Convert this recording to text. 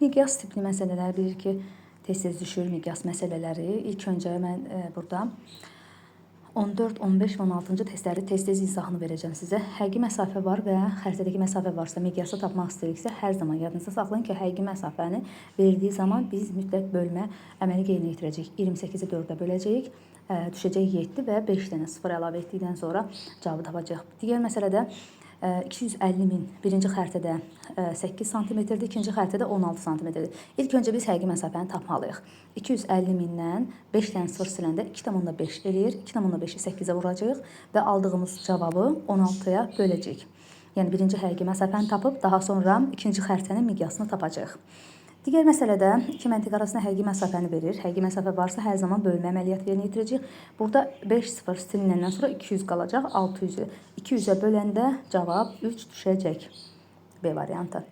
Miqyas tipli məsələlər bilir ki, tez-tez düşür miqyas məsələləri. İlk öncə mən burada 14, 15 və 16-cı testləri tez-tez izahını verəcəm sizə. Həqiqi məsafə var və xəritədəki məsafə varsa, miqyası tapmaq istəyiriksə, hər zaman yadınızda saxlayın ki, həqiqi məsafəni verdiyi zaman biz mütləq bölmə əməli yerinə yetirəcəyik. 28-i 4-ə böləcəyik, düşəcək 7 və 5 dənə 0 əlavə etdikdən sonra cavabı tapacaq. Digər məsələdə 250.000 birinci xəritədə 8 sm-dir, ikinci xəritədə 16 sm-dir. İlk öncə biz həqiqi məsafəni tapmalıyıq. 250.000-dən 5 dənə 0 siləndə 2,5 eləyir. 2,5-i 8-ə vuracağıq və aldığımız cavabı 16-ya böləcəyik. Yəni birinci həqiqi məsafəni tapıb, daha sonra ikinci xəritənin miqyasını tapacağıq. Digər məsələdə iki məntiq arasında həqiqi məsafəni verir. Həqiqi məsafə varsa hər zaman bölmə əməliyyatı yerinə yetirəcəyik. Burada 5 0 silinəndən sonra 200 qalacaq, 600-ü 200-ə böləndə cavab 3 düşəcək. B variantı.